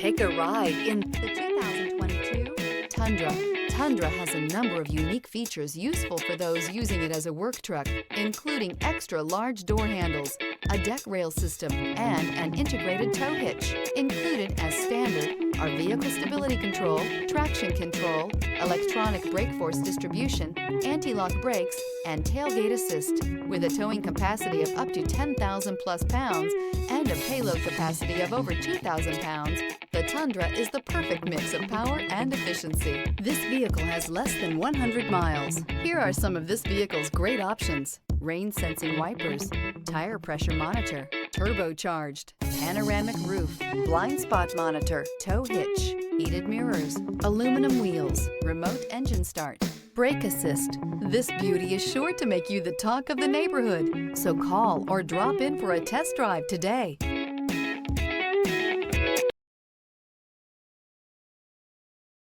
Take a ride in the 2022 Tundra. Tundra has a number of unique features useful for those using it as a work truck, including extra large door handles, a deck rail system, and an integrated tow hitch. Included as standard are vehicle stability control, traction control, electronic brake force distribution, anti-lock brakes, and tailgate assist. With a towing capacity of up to 10,000 plus pounds and a payload capacity of over 2,000 pounds, the Tundra is the perfect mix of power and efficiency. This vehicle has less than 100 miles. Here are some of this vehicle's great options: rain sensing wipers, tire pressure monitor, turbocharged, panoramic roof, blind spot monitor, tow hitch, heated mirrors, aluminum wheels, remote engine start, brake assist. This beauty is sure to make you the talk of the neighborhood. So call or drop in for a test drive today.